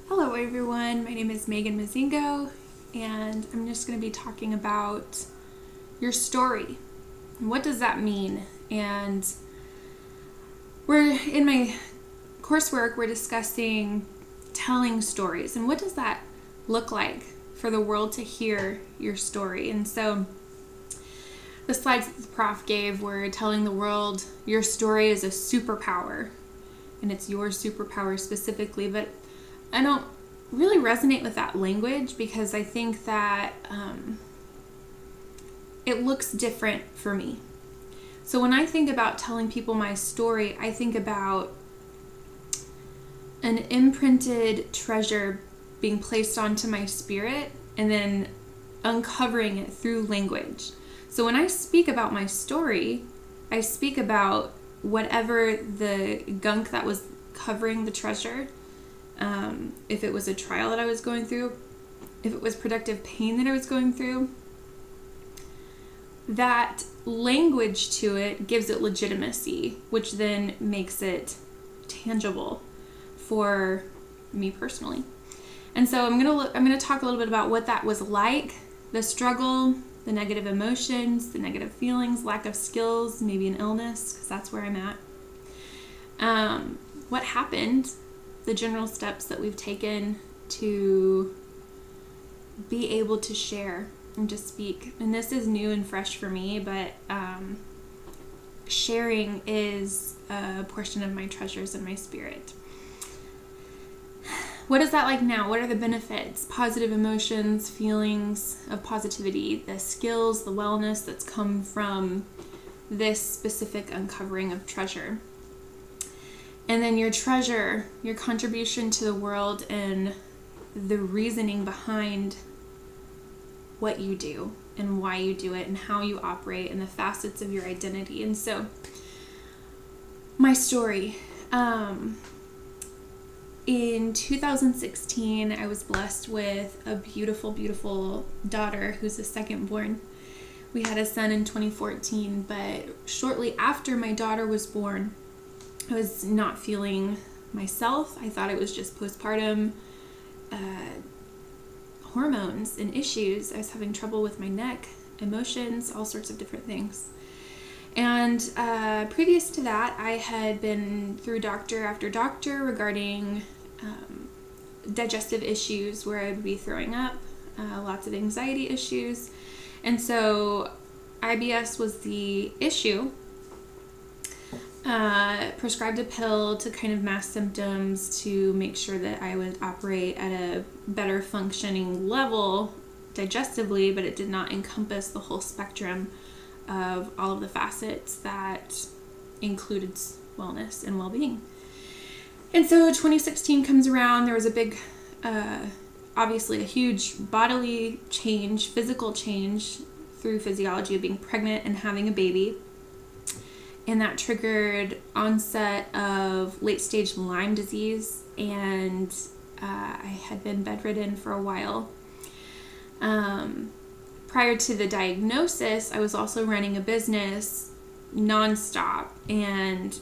Hello everyone, my name is Megan Mazingo, and I'm just going to be talking about your story. What does that mean? And in my coursework, we're discussing telling stories, and what does that look like for the world to hear your story? And so the slides that the prof gave were telling the world your story is a superpower, and it's your superpower specifically, but I don't really resonate with that language because I think that it looks different for me. So when I think about telling people my story, I think about an imprinted treasure being placed onto my spirit and then uncovering it through language. So when I speak about my story, I speak about whatever the gunk that was covering the treasure. If it was a trial that I was going through, if it was productive pain that I was going through, that language to it gives it legitimacy, which then makes it tangible for me personally. And so I'm gonna talk a little bit about what that was like, the struggle, the negative emotions, the negative feelings, lack of skills, maybe an illness, because that's where I'm at. What happened, the general steps that we've taken to be able to share and to speak. And this is new and fresh for me, but sharing is a portion of my treasures in my spirit. What is that like now? What are the benefits? Positive emotions, feelings of positivity, the skills, the wellness that's come from this specific uncovering of treasure. And then your treasure, your contribution to the world, and the reasoning behind what you do and why you do it and how you operate and the facets of your identity. And so my story, in 2016, I was blessed with a beautiful, beautiful daughter who's the second born. We had a son in 2014, but shortly after my daughter was born, I was not feeling myself. I thought it was just postpartum hormones and issues. I was having trouble with my neck, emotions, all sorts of different things. And previous to that, I had been through doctor after doctor regarding digestive issues where I would be throwing up, lots of anxiety issues. And so IBS was the issue. Prescribed a pill to kind of mask symptoms to make sure that I would operate at a better functioning level digestively, but it did not encompass the whole spectrum of all of the facets that included wellness and well-being. And so 2016 comes around. There was a big, obviously a huge bodily change, physical change through physiology of being pregnant and having a baby. And that triggered onset of late-stage Lyme disease, and I had been bedridden for a while. Prior to the diagnosis, I was also running a business nonstop, and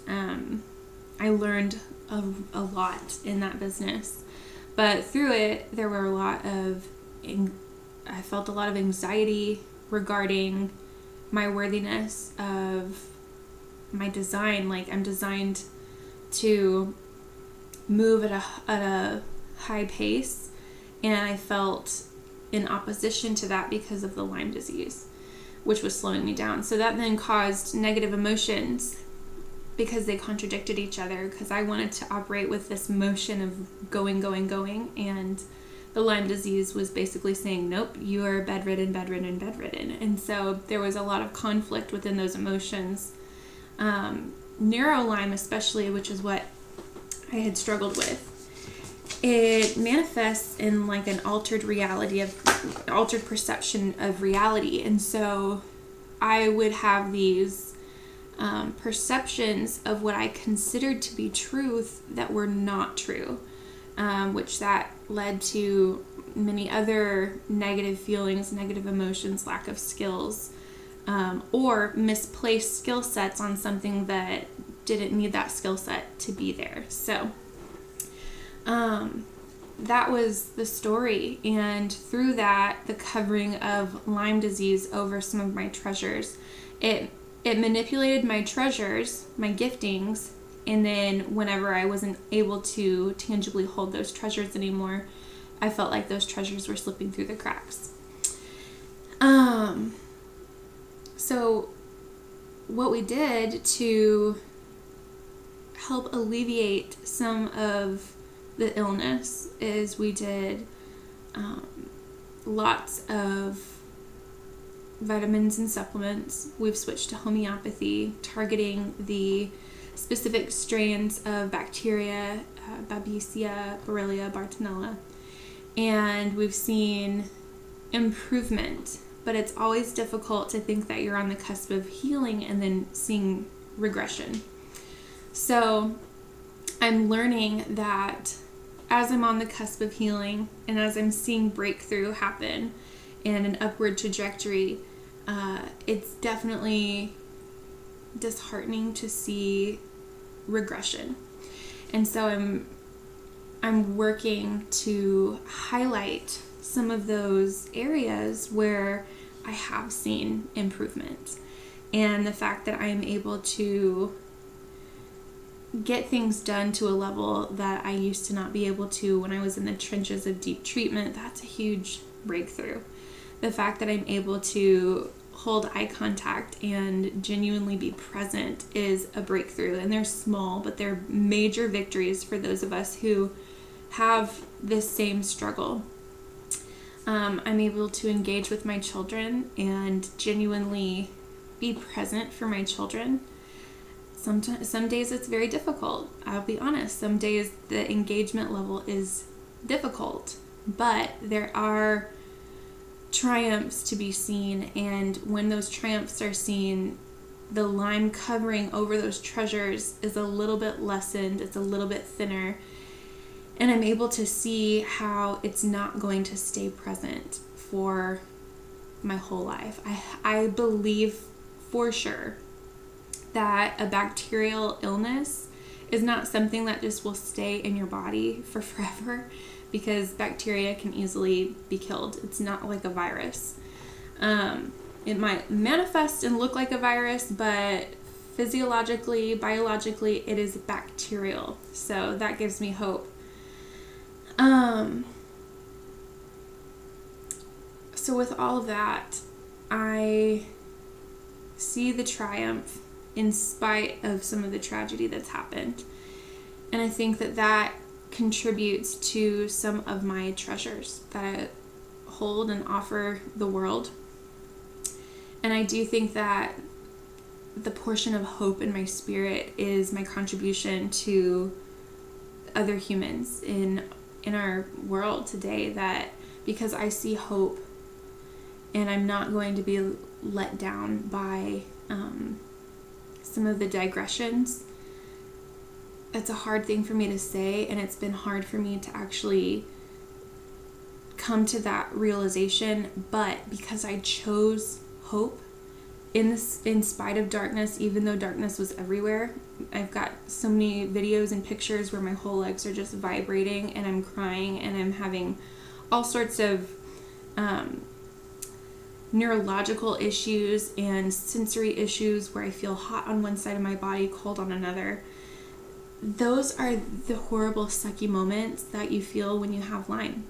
I learned a lot in that business. But through it, there were I felt a lot of anxiety regarding my worthiness of my design. Like, I'm designed to move at a high pace, and I felt in opposition to that because of the Lyme disease, which was slowing me down. So that then caused negative emotions because they contradicted each other, because I wanted to operate with this motion of going, and the Lyme disease was basically saying, nope, you are bedridden. And so there was a lot of conflict within those emotions. Neuro-Lyme especially, which is what I had struggled with, it manifests in like an altered perception of reality. And so I would have these perceptions of what I considered to be truth that were not true, which that led to many other negative feelings, negative emotions, lack of skills, or misplaced skill sets on something that didn't need that skill set to be there. So that was the story. And through that, the covering of Lyme disease over some of my treasures, it manipulated my treasures, my giftings, and then whenever I wasn't able to tangibly hold those treasures anymore, I felt like those treasures were slipping through the cracks. So what we did to help alleviate some of the illness is we did lots of vitamins and supplements. We've switched to homeopathy, targeting the specific strains of bacteria, Babesia, Borrelia, Bartonella, and we've seen improvement. But it's always difficult to think that you're on the cusp of healing and then seeing regression. So I'm learning that as I'm on the cusp of healing and as I'm seeing breakthrough happen and an upward trajectory, it's definitely disheartening to see regression. And so I'm working to highlight some of those areas where I have seen improvement, and the fact that I am able to get things done to a level that I used to not be able to when I was in the trenches of deep treatment, that's a huge breakthrough. The fact that I'm able to hold eye contact and genuinely be present is a breakthrough, and they're small, but they're major victories for those of us who have this same struggle. I'm able to engage with my children and genuinely be present for my children. Some days it's very difficult. I'll be honest. Some days the engagement level is difficult, but there are triumphs to be seen. And when those triumphs are seen, the Lyme covering over those treasures is a little bit lessened. It's a little bit thinner. And I'm able to see how it's not going to stay present for my whole life. I believe for sure that a bacterial illness is not something that just will stay in your body for forever, because bacteria can easily be killed. It's not like a virus. It might manifest and look like a virus, but physiologically, biologically, it is bacterial. So that gives me hope. So with all of that, I see the triumph in spite of some of the tragedy that's happened. And I think that that contributes to some of my treasures that I hold and offer the world. And I do think that the portion of hope in my spirit is my contribution to other humans in our world today, that because I see hope and I'm not going to be let down by some of the digressions. It's a hard thing for me to say, and it's been hard for me to actually come to that realization, but because I chose hope in spite of darkness, even though darkness was everywhere. I've got so many videos and pictures where my whole legs are just vibrating and I'm crying and I'm having all sorts of neurological issues and sensory issues where I feel hot on one side of my body, cold on another. Those are the horrible, sucky moments that you feel when you have Lyme.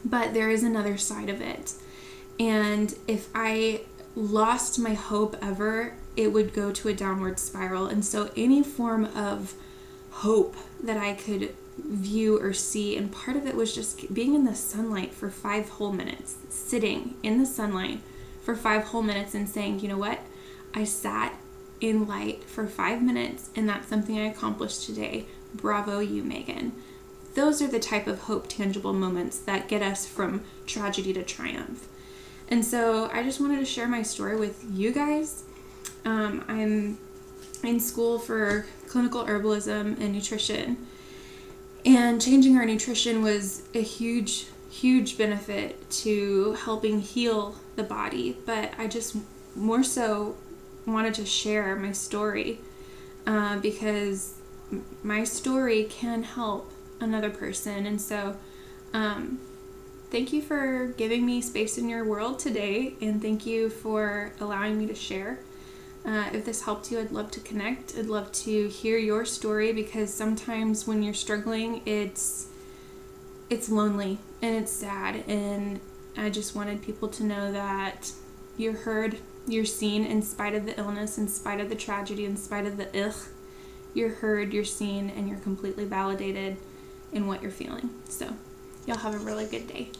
But there is another side of it. And if I lost my hope ever, it would go to a downward spiral. And so any form of hope that I could view or see, and part of it was just being in the sunlight for 5 whole minutes, sitting in the sunlight for 5 whole minutes and saying, you know what, I sat in light for 5 minutes and that's something I accomplished today. Bravo you, Megan. Those are the type of hope tangible moments that get us from tragedy to triumph. And so I just wanted to share my story with you guys. I'm in school for clinical herbalism and nutrition, and changing our nutrition was a huge, huge benefit to helping heal the body. But I just more so wanted to share my story because my story can help another person. And so Thank you for giving me space in your world today, and thank you for allowing me to share. If this helped you, I'd love to connect. I'd love to hear your story, because sometimes when you're struggling, it's lonely and it's sad, and I just wanted people to know that you're heard, you're seen in spite of the illness, in spite of the tragedy, in spite of the ugh. You're heard, you're seen, and you're completely validated in what you're feeling. So y'all have a really good day.